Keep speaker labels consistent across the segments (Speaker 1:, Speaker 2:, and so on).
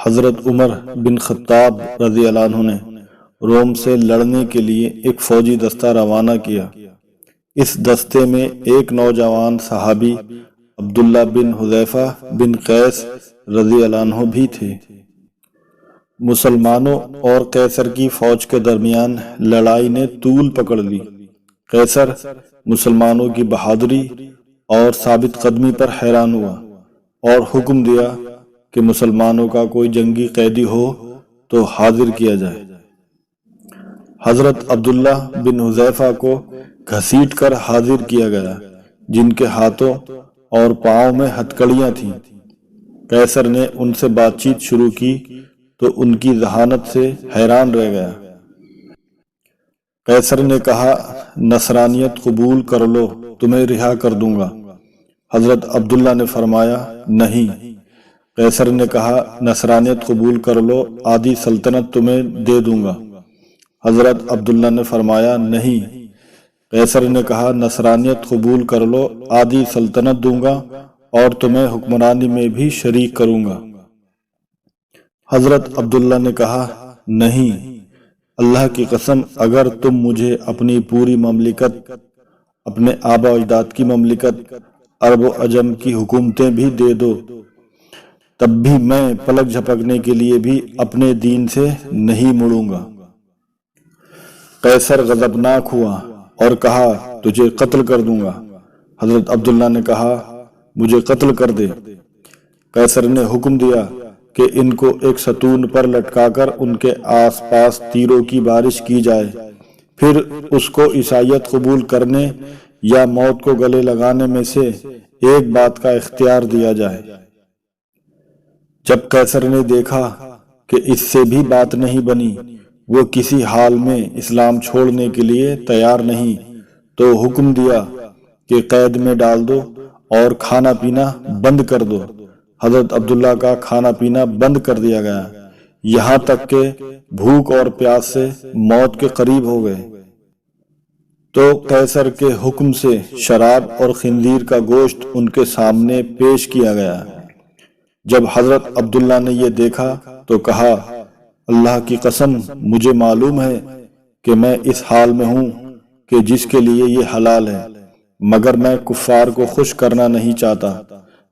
Speaker 1: حضرت عمر بن خطاب رضی اللہ عنہ نے روم سے لڑنے کے لیے ایک فوجی دستہ روانہ کیا۔ اس دستے میں ایک نوجوان صحابی عبداللہ بن حذیفہ بن قیس رضی اللہ عنہ بھی تھے۔ مسلمانوں اور قیصر کی فوج کے درمیان لڑائی نے طول پکڑ لی۔ قیصر مسلمانوں کی بہادری اور ثابت قدمی پر حیران ہوا اور حکم دیا کہ مسلمانوں کا کوئی جنگی قیدی ہو تو حاضر کیا جائے۔ حضرت عبداللہ بن حذیفہ کو گھسیٹ کر حاضر کیا گیا، جن کے ہاتھوں اور پاؤں میں ہتھکڑیاں تھیں۔ قیصر نے ان سے بات چیت شروع کی تو ان کی ذہانت سے حیران رہ گیا۔ قیصر نے کہا، نصرانیت قبول کر لو، تمہیں رہا کر دوں گا۔ حضرت عبداللہ نے فرمایا، نہیں۔ قیصر نے کہا، نصرانیت قبول کر لو، آدھی سلطنت تمہیں دے دوں گا۔ حضرت عبداللہ نے فرمایا، نہیں۔ قیصر نے کہا، نصرانیت قبول کر لو، آدھی سلطنت دوں گا اور تمہیں حکمرانی میں بھی شریک کروں گا۔ حضرت عبداللہ نے کہا، نہیں، اللہ کی قسم، اگر تم مجھے اپنی پوری مملکت، اپنے آبا و اجداد کی مملکت، عرب و عجم کی حکومتیں بھی دے دو، تب بھی میں پلک جھپکنے کے لیے بھی اپنے دین سے نہیں مڑوں گا۔ قیصر غضبناک ہوا اور کہا، تجھے قتل کر دوں گا۔ حضرت عبداللہ نے کہا، مجھے قتل کر دے۔ قیصر نے حکم دیا کہ ان کو ایک ستون پر لٹکا کر ان کے آس پاس تیروں کی بارش کی جائے، پھر اس کو عیسائیت قبول کرنے یا موت کو گلے لگانے میں سے ایک بات کا اختیار دیا جائے۔ جب قیصر نے دیکھا کہ اس سے بھی بات نہیں بنی، وہ کسی حال میں اسلام چھوڑنے کے لیے تیار نہیں، تو حکم دیا کہ قید میں ڈال دو اور کھانا پینا بند کر دو۔ حضرت عبداللہ کا کھانا پینا بند کر دیا گیا، یہاں تک کہ بھوک اور پیاس سے موت کے قریب ہو گئے۔ تو قیصر کے حکم سے شراب اور خنزیر کا گوشت ان کے سامنے پیش کیا گیا۔ جب حضرت عبداللہ نے یہ دیکھا تو کہا، اللہ کی قسم، مجھے معلوم ہے کہ میں اس حال میں ہوں کہ جس کے لیے یہ حلال ہے، مگر میں کفار کو خوش کرنا نہیں چاہتا۔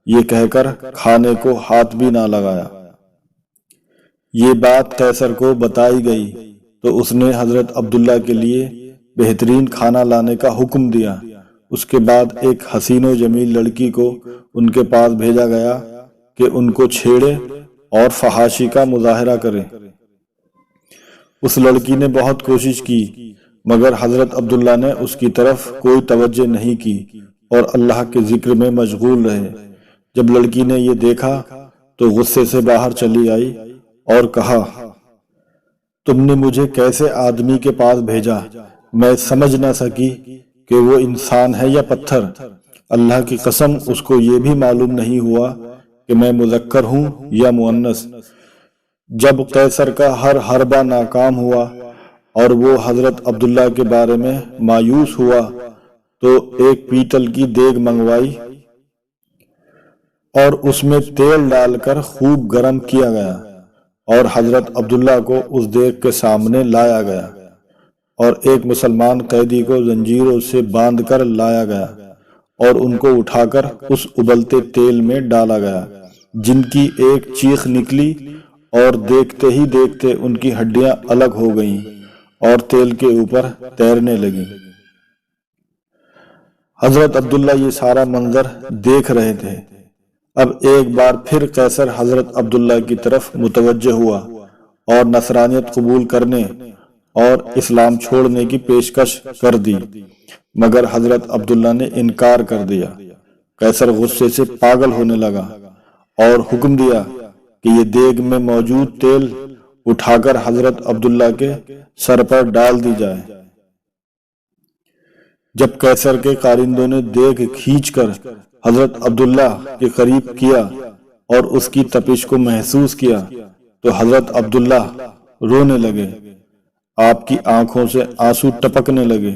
Speaker 1: یہ کہہ کر کھانے کو ہاتھ بھی نہ لگایا۔ یہ بات قیصر کو بتائی گئی تو اس نے حضرت عبداللہ کے لیے بہترین کھانا لانے کا حکم دیا۔ اس کے بعد ایک حسین و جمیل لڑکی کو ان کے پاس بھیجا گیا کہ ان کو چھیڑے اور فحاشی کا مظاہرہ کرے۔ اس لڑکی نے بہت کوشش کی، مگر حضرت عبداللہ نے اس کی طرف کوئی توجہ نہیں کی اور اللہ کے ذکر میں مشغول رہے۔ جب لڑکی نے یہ دیکھا تو غصے سے باہر چلی آئی اور کہا، تم نے مجھے کیسے آدمی کے پاس بھیجا؟ میں سمجھ نہ سکی کہ وہ انسان ہے یا پتھر۔ اللہ کی قسم، اس کو یہ بھی معلوم نہیں ہوا کہ میں مذکر ہوں یا مؤنث۔ جب قیصر کا ہر حربہ ناکام ہوا اور وہ حضرت عبداللہ کے بارے میں مایوس ہوا تو ایک پیتل کی دیگ منگوائی اور اس میں تیل ڈال کر خوب گرم کیا گیا اور حضرت عبداللہ کو اس دیگ کے سامنے لایا گیا اور ایک مسلمان قیدی کو زنجیروں سے باندھ کر لایا گیا اور ان کو اٹھا کر اس ابلتے تیل میں ڈالا گیا، جن کی ایک چیخ نکلی اور دیکھتے ہی دیکھتے ان کی ہڈیاں الگ ہو گئیں اور تیل کے اوپر تیرنے لگیں۔ حضرت عبداللہ یہ سارا منظر دیکھ رہے تھے۔ اب ایک بار پھر قیصر حضرت عبداللہ کی طرف متوجہ ہوا اور نصرانیت قبول کرنے اور اسلام چھوڑنے کی پیشکش کر دی، مگر حضرت عبداللہ نے انکار کر دیا۔ قیصر غصے سے پاگل ہونے لگا اور حکم دیا کہ یہ دیگ میں موجود تیل اٹھا کر حضرت عبداللہ کے سر پر ڈال دی جائے۔ جب قیصر کے کارندوں نے دیگ کھینچ کر حضرت عبداللہ کے قریب کیا اور اس کی تپش کو محسوس کیا تو حضرت عبداللہ رونے لگے، آپ کی آنکھوں سے آنسو ٹپکنے لگے۔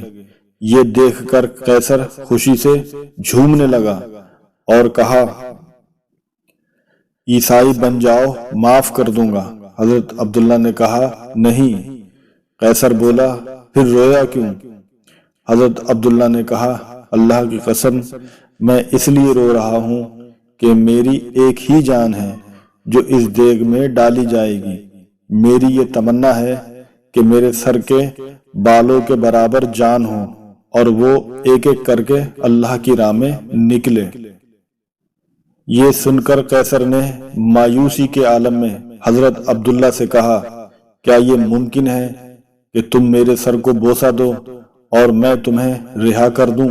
Speaker 1: یہ دیکھ کر قیصر خوشی سے جھومنے لگا اور کہا، عیسائی بن جاؤ، معاف کر دوں گا۔ حضرت عبداللہ نے کہا نہیں۔ قیصر بولا پھر رویا کیوں؟ حضرت عبداللہ نے کہا اللہ کی قسم میں اس لیے رو رہا ہوں کہ میری ایک ہی جان ہے جو اس دیگ میں ڈالی جائے گی۔ میری یہ تمنا ہے کہ میرے سر کے بالوں کے برابر جان ہو اور وہ ایک ایک کر کے اللہ کی راہ میں نکلے۔ یہ سن کر قیصر نے مایوسی کے عالم میں حضرت عبداللہ سے کہا کیا یہ ممکن ہے کہ تم میرے سر کو بوسہ دو اور میں تمہیں رہا کر دوں؟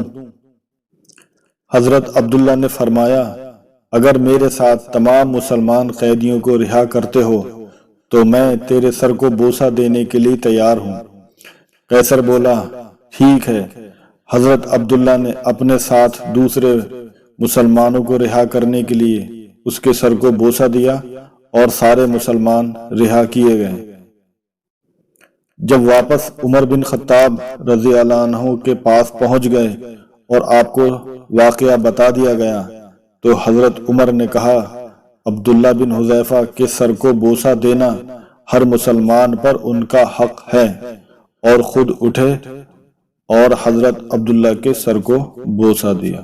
Speaker 1: حضرت عبداللہ نے فرمایا اگر میرے ساتھ تمام مسلمان قیدیوں کو رہا کرتے ہو تو میں تیرے سر کو بوسہ دینے کے لیے تیار ہوں۔ قیصر بولا ٹھیک ہے۔ حضرت عبداللہ نے اپنے ساتھ دوسرے مسلمانوں کو رہا کرنے کے لیے اس کے سر کو بوسہ دیا اور سارے مسلمان رہا کیے گئے۔ جب واپس عمر بن خطاب رضی اللہ عنہ کے پاس پہنچ گئے اور آپ کو واقعہ بتا دیا گیا تو حضرت عمر نے کہا عبداللہ بن حذیفہ کے سر کو بوسہ دینا ہر مسلمان پر ان کا حق ہے، اور خود اٹھے اور حضرت عبداللہ کے سر کو بوسہ دیا۔